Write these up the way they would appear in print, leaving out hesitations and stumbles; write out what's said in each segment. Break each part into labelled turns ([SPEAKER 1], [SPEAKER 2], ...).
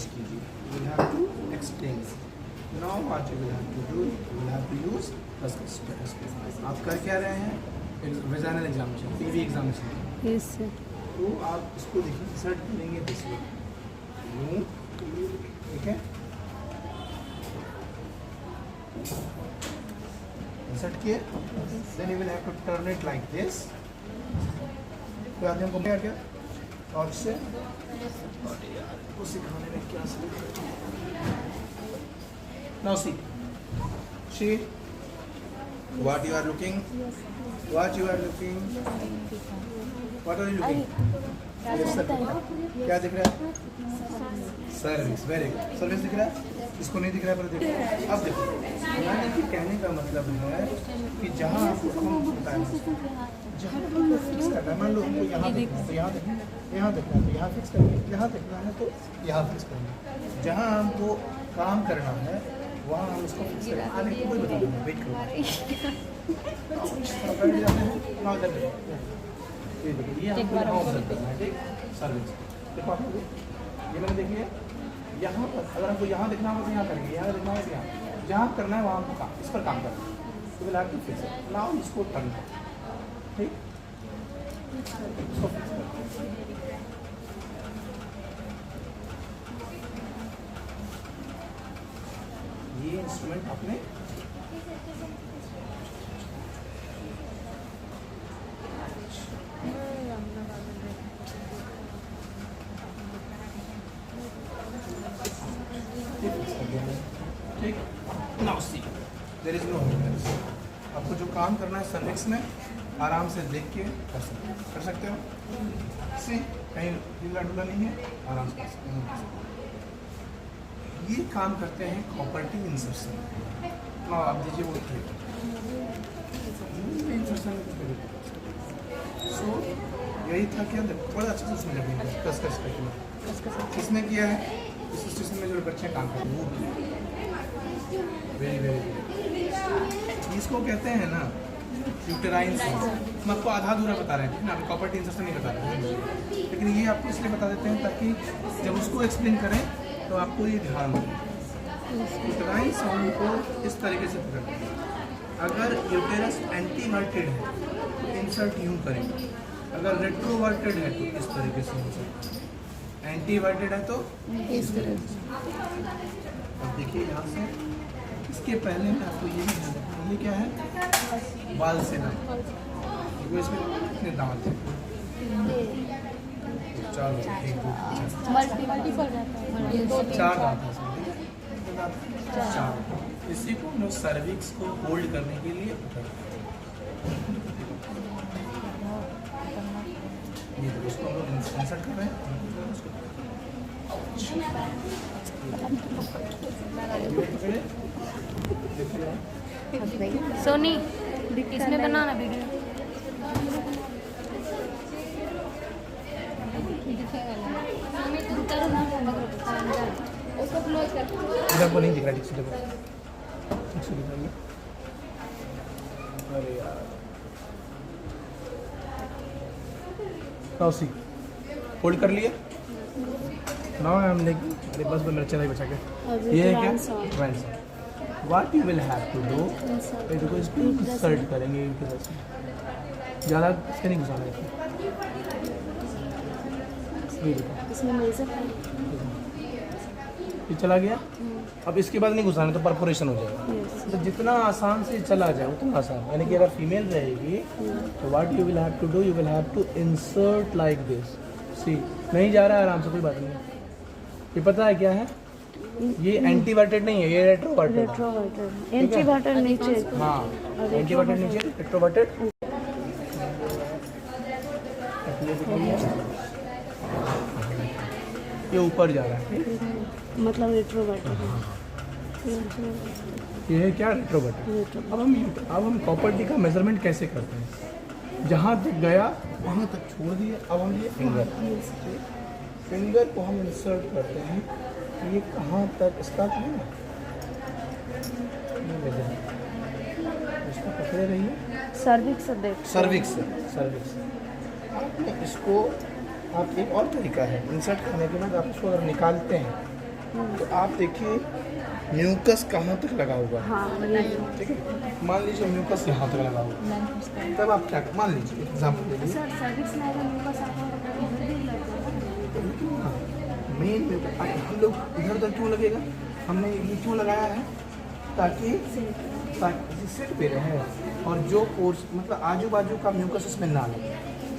[SPEAKER 1] Use कीजिए, you will have to explain. Now what you will have to do, you will have to use plus. आप कर क्या रहे हैं? Vaginal examination, PV examination.
[SPEAKER 2] Yes sir.
[SPEAKER 1] तो आप इसको देखिए, इंसर्ट करेंगे दिस वे, यूं, ठीक है, इंसर्ट किए, then you will have to turn it like this. कोई आदमी हमको क्या क्या और से को सिखाने में क्या now see what you are looking, what you are looking, what are you looking? क्या दिख रहा है? सर्विस, वेरी गुड, सर्विस दिख रहा है, इसको नहीं दिख रहा है पर देखो। अब देखो, यानी कि कहने का मतलब है कि जहाँ आपको हम बताएं, जहाँ फिक्स करना है, मान लो हमको यहाँ देखना है तो यहाँ देखना है, यहाँ देखना है तो यहाँ फिक्स करेंगे, यहाँ देखना है तो यहाँ फिक्स करेंगे। जहाँ हमको काम करना है वहाँ हम उसको फिक्स करें। आने को कोई बता देंगे, वेट करो। ये हमको ऑब्जर्व करना है, ठीक, सर्विस। देखो आप ये मैंने देखिए, यहाँ पर अगर हमको यहाँ देखना होगा तो यहाँ करेंगे, यहाँ देखना है तो यहाँ, जहाँ करना है वहाँ हमको काम, इस पर काम करना है। तो will have to fix it. Now इसको टर्न करो, ठीक, इसको फिक्स करो। ये इंस्ट्रूमेंट आपने ठीक। Now see there is no hindrance. आपको जो काम करना है सर्विक्स में आराम से देख के कर सकते हो। सी कहीं ढीला ढूला नहीं है, आराम से कर सकते हो। ये काम करते हैं कॉपर्टी इंसर्शन। नाउ आप दीजिए वो इंसर्शन। सो यही था क्या, बड़ा अच्छे से समझ कस किसने किया है इस स्टेशन में, जो बच्चे काम करते हैं वो वेरी वेरी। इसको कहते हैं ना यूटेराइन सेल्स। हम आपको आधा अधूरा बता रहे हैं ना, अभी कॉपर्टी इंसर्शन नहीं बता रहे हैं, लेकिन ये आपको इसलिए बता देते हैं ताकि जब उसको एक्सप्लेन करें तो आपको ये ध्यान रखें। यूटेराइन साउंड को इस तरीके से पकड़ते हैं। अगर यूटेरस एंटीवर्टेड है तो इंसर्ट यूँ करेंगे, अगर रेट्रोवर्टेड है तो इस तरीके से इंसर्ट, एंटीवर्टेड है तो इस तरह से। अब देखिए यहाँ से, इसके पहले मैं आपको ये भी ध्यान रखना, ये क्या है, बाल से ना, इसमें कितने दांत हैं? 4, 1, 2, 4 दांत हैं, 4। इसी को हम सर्विक्स को होल्ड करने के लिए ये तो उसको हम लोग इंसर्ट कर रहे हैं।
[SPEAKER 2] सोनी इसमें बनाना वीडियो। उसको क्लोज कर,
[SPEAKER 1] इधर को नहीं दिख रहा, ठीक से देखो, ठीक से दिखाइए। अरे यार, नाउ सी होल्ड कर लिए। नाउ आई एम लाइक, अरे बस मेरा चेहरा ही बचा के। ये है क्या, trans. What you will have to do, देखो इसको इंसर्ट करेंगे इनके तरह से, ज़्यादा इसके नहीं घुसाना है। ये देखो
[SPEAKER 2] इसमें मेजर है,
[SPEAKER 1] ये चला गया। अब इसके बाद नहीं घुसाना तो परफोरेशन हो जाएगा। तो जितना आसान से चला जाए उतना आसान, यानी कि अगर फीमेल रहेगी तो what you will have to do, you will have to insert like this. सी नहीं जा रहा है, आराम से, कोई बात नहीं। ये पता है क्या है, ये एंटीवर्टेड नहीं है, ये रेट्रोवर्टेड।
[SPEAKER 2] एंटीवर्टेड नीचे,
[SPEAKER 1] हाँ एंटीवर्टेड नीचे, रेट्रोवर्टेड ये ऊपर जा रहा है,
[SPEAKER 2] मतलब रेट्रोवर्टेड।
[SPEAKER 1] ये है क्या, रेट्रोवर्टेड। अब हम कॉपर्टी का मेजरमेंट कैसे करते हैं, जहाँ तक गया वहाँ तक छोड़ दिए। अब हम ये फिंगर को हम इंसर्ट करते हैं, ये कहाँ तक स्टार्ट है, इसको पकड़े रहिए,
[SPEAKER 2] सर्विक्स से देख,
[SPEAKER 1] सर्विक्स आपने इसको, आप एक और तरीका है इंसर्ट करने के बाद आप इसको अगर निकालते हैं तो आप देखिए म्यूकस कहाँ तक लगा हुआ है।
[SPEAKER 2] हाँ नहीं
[SPEAKER 1] ठीक है, मान लीजिए म्यूकस यहाँ तक लगा हुआ है, तब आप क्या मान लीजिए एग्जाम्पल ले लीजिए
[SPEAKER 2] सर सर्विक्स में अगर उनका साथ
[SPEAKER 1] मेन म्यूकस। हम लोग इधर उधर क्यों लगेगा, हमने ये क्यों लगाया है ताकि सेट पे रहे और जो कोर्स मतलब आजू बाजू का म्यूकस इसमें ना लगे।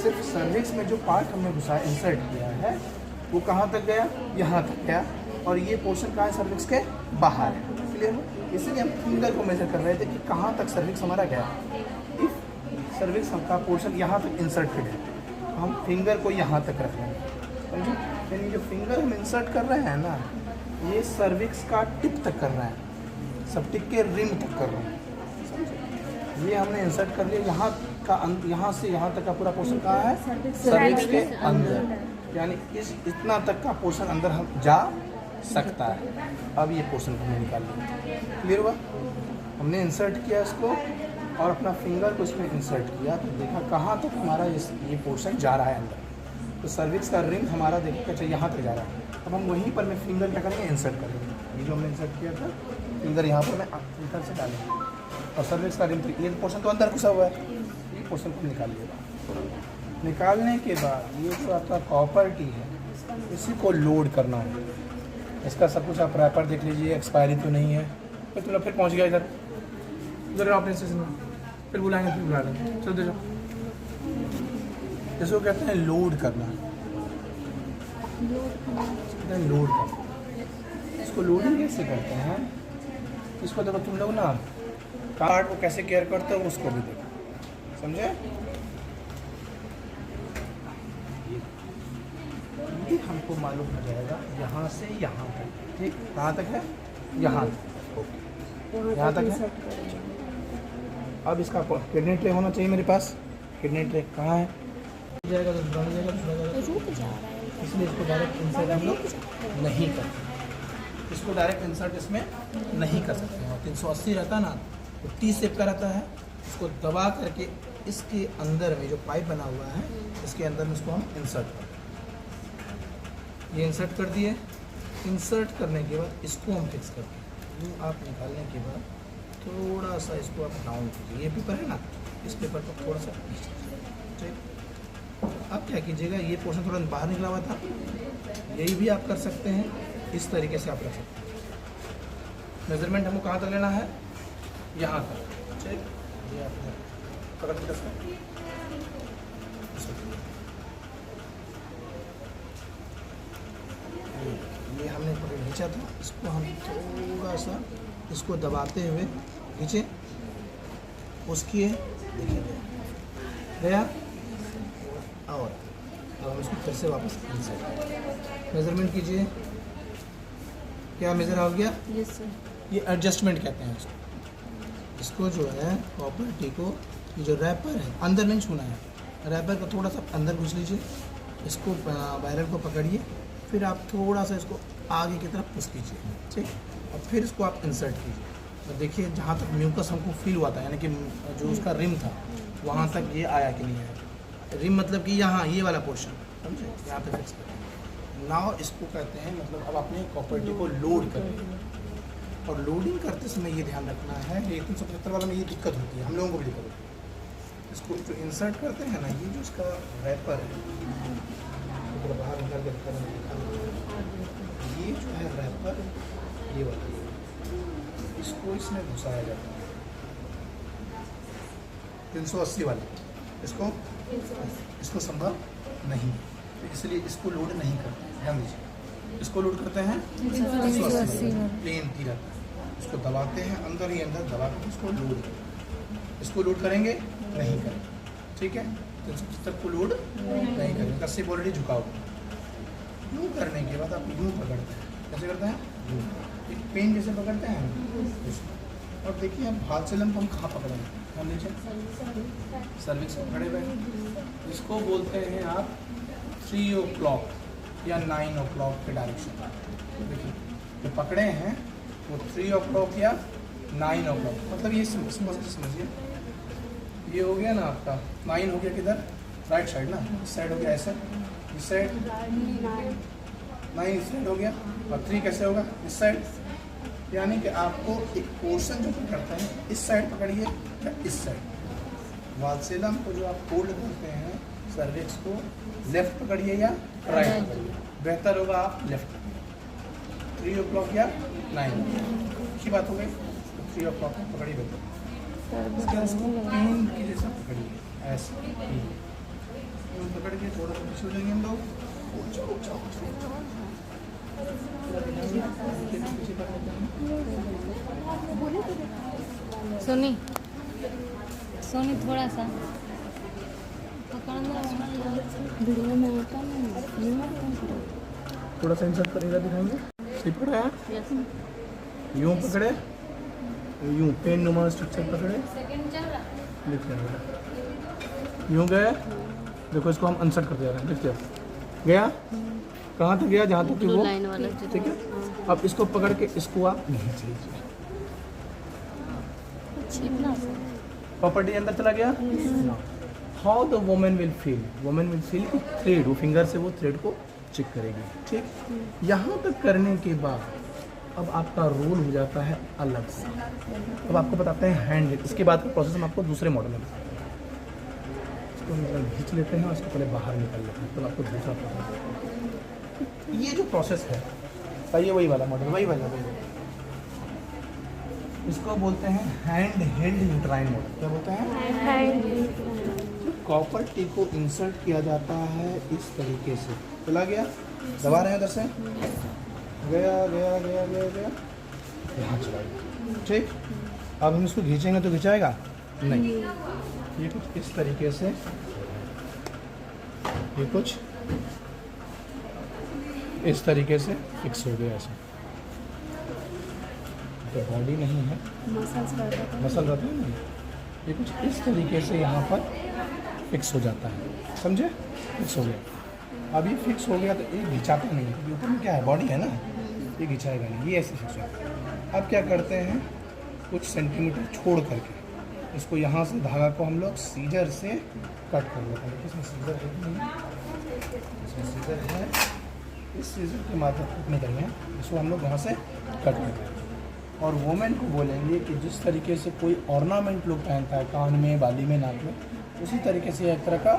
[SPEAKER 1] सिर्फ सर्विक्स में जो पार्ट हमने घुसा इंसर्ट किया है वो कहाँ तक गया, यहाँ तक गया, और ये पोर्शन कहाँ है, सर्विक्स के बाहर है। क्लियर। इसीलिए हम फिंगर को मेजर कर रहे थे कि कहाँ तक सर्विक्स हमारा गया। इफ सर्विक्स का पोर्शन यहाँ तक इंसर्टेड है तो हम फिंगर को यहाँ तक रख रहे हैं, समझो। यानी जो फिंगर हम इंसर्ट कर रहे हैं ना, ये सर्विक्स का टिप तक कर रहे हैं, सब टिक के रिम तक कर रहे हैं, समझे। ये हमने इंसर्ट कर लिया, यहाँ का यहाँ से यहाँ तक का पूरा पोर्शन कहाँ है, सर्विक्स के अंदर। यानी इस इतना तक का पोर्शन अंदर हम जा सकता है। अब ये पोर्शन हमने निकाल लिया। क्लियर हुआ। हमने इंसर्ट किया इसको और अपना फिंगर को इसमें इंसर्ट किया तो देखा कहाँ तक हमारा ये पोर्शन जा रहा है अंदर। तो सर्विक्स का रिंग हमारा देखिए अच्छा यहाँ तक जा रहा है। अब हम वहीं पर मैं फिंगर क्या करेंगे, इंसर्ट करेंगे। ये जो हमने इंसर्ट किया था फिंगर यहाँ पर मैं इधर से डालेंगे और सर्विक्स का रिंग, ये पोर्शन तो अंदर घुसा हुआ है, ये पोर्शन को निकाल लिएगा। निकालने के बाद ये जो आपका कॉपर टी है इसी को लोड करना है। इसका सब कुछ आप रैपर देख लीजिए, एक्सपायरी तो नहीं है। फिर तुम फिर पहुँच गया इधर ऑपरेशन स्टेशन में, फिर बुलाएंगे, फिर बुला लेंगे। चलो देखो, इसको कहते हैं लोड करना। लोड करना, इसको लोडिंग कैसे करते हैं, इसको देखो तुम लोग ना कार्ड को कैसे केयर करते हो उसको भी देखो, समझे। ये हमको मालूम हो जाएगा यहाँ से यहाँ तक, ठीक। कहाँ तक है, यहाँ तक, यहाँ तक है। अब इसका किडनी ट्रे होना चाहिए मेरे पास। किडनी ट्रे कहाँ है, जाएगा तो बन जाएगा, इसलिए इसको डायरेक्ट इंसर्ट हम लोग नहीं करते। इसको डायरेक्ट इंसर्ट इसमें नहीं कर सकते हैं। 380 रहता ना तो 30 शेप का रहता है। इसको दबा करके इसके अंदर में जो पाइप बना हुआ है इसके अंदर में इसको हम इंसर्ट करते हैं। ये इंसर्ट कर दिए। इंसर्ट करने के बाद इसको हम फिक्स करते हैं। वो आप निकालने के बाद थोड़ा सा इसको आप डाउन कीजिए। ये पेपर है ना, इस पेपर को थोड़ा सा ठीक। अब क्या कीजिएगा, ये पोर्शन थोड़ा बाहर निकला हुआ था, यही भी आप कर सकते हैं। इस तरीके से आप रख सकते हैं। मेजरमेंट हमको कहाँ तक लेना है, यहाँ तक, ठीक। ये आप पकड़ के रखें। ये हमने पकड़ खींचा था, इसको हम थोड़ा सा इसको दबाते हुए खींचे, उसकी देखिए गया। और अब हम इसको फिर से वापस मेजरमेंट कीजिए। क्या मेजर हो गया,
[SPEAKER 2] यस सर।
[SPEAKER 1] ये एडजस्टमेंट कहते हैं इसको। इसको जो है कॉपर टी को, ये जो रैपर है अंदर नहीं छूना है, रैपर को थोड़ा सा अंदर घुस लीजिए। इसको वायरल को पकड़िए, फिर आप थोड़ा सा इसको आगे की तरफ पुश कीजिए, ठीक। और फिर इसको आप इंसर्ट कीजिए। और देखिए जहाँ तक म्यूकस हमको फील हुआ था, यानी कि जो उसका रिम था वहाँ तक ये आया कि नहीं आया। रिम मतलब कि यहाँ ये वाला पोर्शन, समझे, यहाँ पे फिक्स करें। नाउ इसको कहते हैं मतलब अब अपने कॉपर टी को लोड करें। और लोडिंग करते समय ये ध्यान रखना है, ये 375 वाला में ये दिक्कत होती है, हम लोगों को भी दिक्कत होती है। इसको जो इंसर्ट करते हैं ना, ये जो इसका रैपर है, तो बाहर निकाल के रखा है, ये जो है रैपर, ये वाला इसको इसमें घुसाया जाता है 380 वाला। इसको संभव नहीं, तो इसलिए इसको लोड नहीं करते। ध्यान दीजिए, इसको लोड करते हैं 380 प्लेन टी रहता है। इसको दबाते हैं अंदर ही अंदर दबा कर इसको लोड करें। इसको लोड करेंगे नहीं करेंगे, ठीक है। 375 को लोड नहीं करेंगे, कस्सी ऑलरेडी झुका हुआ। यूँ करने के बाद आप यूँ पकड़ते हैं, कैसे करते हैं, एक पेन जैसे पकड़ते हैं। और देखिए हम हाथ से हम कहाँ पकड़ेंगे, ध्यान लीजिए, सर्विक्स को खड़े हुए। इसको बोलते हैं आप 3 o'clock या 9 o'clock के डायरेक्शन। देखिए जो पकड़े हैं वो 3 o'clock या 9 o'clock, मतलब ये समझिए, ये हो गया ना आपका 9 हो गया किधर, राइट साइड ना, इस साइड हो गया ऐसे, इस साइड 9 इस साइड हो गया और 3 कैसे होगा इस साइड। यानी कि आपको एक पोर्शन जो पकड़ता है इस साइड पकड़िए या इस साइड। वाल्सेलम को जो आप फोल्ड करते हैं सर्विक्स को लेफ्ट पकड़िए या राइट पकड़िए, बेहतर होगा आप लेफ्ट पकड़िए। 3 o'clock या 9 की बात हो गई, 3 o'clock पकड़िए बेहतर। पेन की जैसा पकड़िए ऐसे पकड़ के थोड़ा सा पीछे हो जाएंगे हम लोग।
[SPEAKER 2] सोनी सोनी थोड़ा सा पकड़ना वीडियो में आता नहीं।
[SPEAKER 1] थोड़ा सा इंसर्ट करेगा दिखाएंगे। सही पकड़ा है, यूँ पकड़े, यूँ पेन नुमा स्ट्रक्चर पकड़े, लिख लेंगे। यूँ गए, देखो इसको हम अनसर्ट करते जा रहे हैं, देखते हो गया कहाँ तक गया, जहाँ तक कि वो ठीक है। अब इसको पकड़ के इसको आप नहीं चाहिए, प्रॉपर्टी अंदर चला गया। How the women will feel, women will feel कि थ्रेड, वो फिंगर से वो थ्रेड को चेक करेगी, ठीक। यहाँ तक करने के बाद अब आपका रोल हो जाता है अलग से। अब आपको बताते हैं हैंड, इसके बाद का प्रोसेस हम आपको दूसरे मॉडल में बताते हैं। इसको हम खींच लेते हैं और इसको पहले बाहर निकाल लेते हैं, तो आपको दूसरा प्रोसेस। ये जो प्रोसेस है ये वही वाला मॉडल, वही वाला। इसको बोलते हैं हैंड हेल्ड यूट्राइन मॉडल। क्या बोलते हैं? कॉपर टी को इंसर्ट किया जाता है इस तरीके से, चला गया, दबा रहे हैं उधर से, गया गया गया गया गया, यहाँ चला गया, ठीक। अब हम इसको खींचेंगे तो खिंचाएगा नहीं, ये कुछ इस तरीके से, ये कुछ इस तरीके से फिक्स हो गया ऐसे। तो बॉडी नहीं है, मसल रहते हैं ना, ये कुछ इस तरीके से यहाँ पर फिक्स हो जाता है, समझे? फिक्स हो गया। अब ये फिक्स हो गया तो ये घिंचाता नहीं है, क्योंकि ऊपर में क्या है, बॉडी है ना, ये घिंचाएगा नहीं, ये ऐसे फिक्स हो गया। अब क्या करते हैं, कुछ सेंटीमीटर छोड़ करके इसको यहाँ से धागा को हम लोग सीजर से कट कर लेते हैं। इसमें सीजर है नहीं, इसमें सीजर है, इस सीजर के माध्यम से करेंगे, इसको हम लोग यहाँ से कट कर लेंगे। और वोमेन को बोलेंगे कि जिस तरीके से कोई ऑर्नामेंट लोग पहनता है कान में, बाली में, नाक में, उसी तरीके से एक तरह का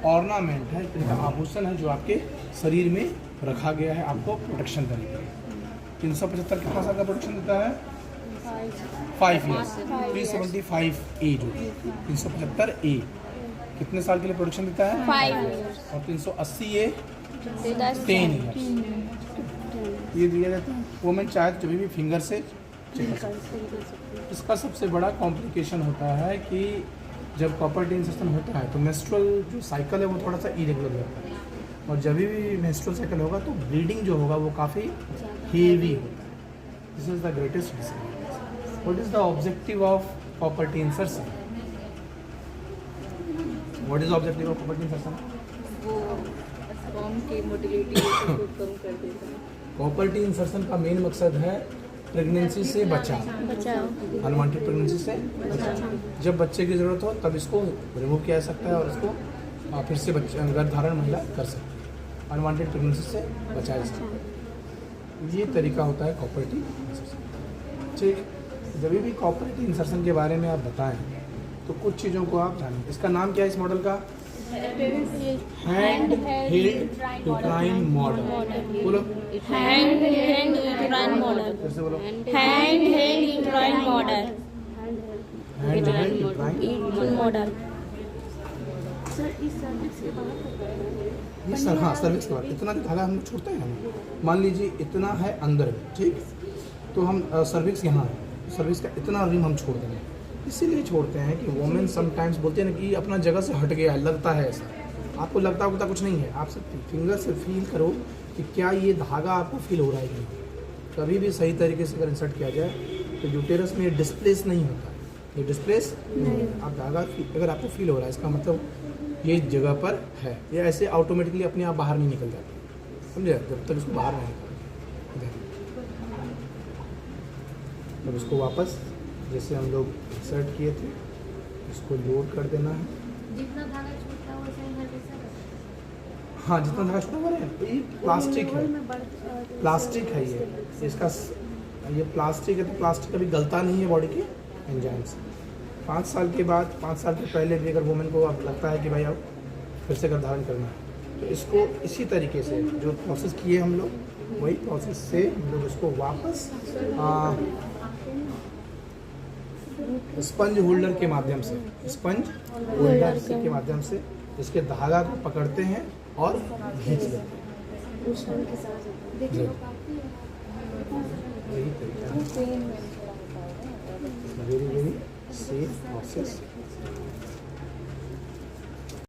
[SPEAKER 1] ऑर्नामेंट है, एक तरह का आभूषण है जो आपके शरीर में रखा गया है आपको प्रोटेक्शन देने के लिए। 375 कितना साल का प्रोटेक्शन देता है? 5 ईयर्स। 375A जो 375A कितने साल के लिए प्रोटेक्शन देता है?
[SPEAKER 2] 5 ईयर्स।
[SPEAKER 1] और 380A 10 ईयर्स ये दिया जाता है। वोमेन चाहे तो जब भी फिंगर से चेक कर सकते हैं। इसका सबसे बड़ा कॉम्प्लिकेशन होता है कि जब कॉपर टी इंसर्शन होता है तो मेंस्ट्रुअल जो साइकिल है वो थोड़ा सा इरेगुलर होता है, और जब भी मेंस्ट्रुअल साइकिल होगा तो ब्लीडिंग जो होगा वो काफ़ी हेवी होता है। This is the greatest disadvantage. What is the objective of copper T insertion? What is the objective of copper T insertion? Copper T insertion का मेन मकसद है प्रेगनेंसी से बचाव, अनवांटेड प्रेगनेंसी से बचाव। जब बच्चे की ज़रूरत हो तब इसको रिमूव किया जा सकता है और इसको फिर से गर्भधारण महिला कर सकती है, अनवांटेड प्रेगनेंसी से बचाया जा सकता है। ये तरीका होता है कॉपर टी इंसर्शन, ठीक। जब भी कॉपर टी इंसर्शन के बारे में आप बताएं तो कुछ चीज़ों को आप जानें। इसका नाम क्या है इस मॉडल का? Hand held uterine model. बोलो,
[SPEAKER 2] हैंड हेल्ड यूट्राइन मॉडल।
[SPEAKER 1] फिर से बोलो,
[SPEAKER 2] hand held uterine model.
[SPEAKER 1] Hand held uterine
[SPEAKER 2] model.
[SPEAKER 1] ये सर, हाँ, सर्विक्स के बाद इतना जो धागा हम लोग छोड़ते हैं ना, मान लीजिए इतना है अंदर में, ठीक, तो हम सर्विक्स यहाँ है, सर्विक्स का इतना रिम हम छोड़ देंगे। इसीलिए छोड़ते हैं कि वोमेन समटाइम्स बोलते हैं ना कि अपना जगह से हट गया है, लगता है ऐसा। आपको लगता होता कुछ नहीं है, आप सिर्फ फिंगर से फील करो कि क्या ये धागा आपको फील हो रहा है कि नहीं। कभी भी सही तरीके से अगर इंसर्ट किया जाए तो यूटेरस में ये डिस्प्लेस नहीं होता है, ये डिस्प्लेस नहीं, आप धागा अगर आपको फील हो रहा है इसका मतलब ये जगह पर है। ये ऐसे ऑटोमेटिकली अपने आप बाहर नहीं निकल जाता, समझे, जब तक इसको बाहर नहीं निकल। तब इसको वापस जैसे हम लोग इंसर्ट किए थे इसको लोड कर देना है।
[SPEAKER 2] जितना धागा छूटता है वैसे ही हल्के से
[SPEAKER 1] हाँ जितना धागा छोटा बना है ये प्लास्टिक है, प्लास्टिक है ये ये प्लास्टिक है, तो प्लास्टिक कभी गलता नहीं है बॉडी के एंजाइम से। 5 साल के बाद, 5 साल के पहले भी अगर वुमेन को अब लगता है कि भाई अब फिर से गर्भधारण करना है, तो इसको इसी तरीके से जो प्रोसेस किए हम लोग, वही प्रोसेस से हम लोग इसको वापस स्पंज होल्डर के माध्यम से, स्पंज होल्डर के माध्यम से इसके धागा को पकड़ते हैं और खींच लेते हैं। जी। यही तरीका है, वेरी वेरी सेफ प्रोसेस।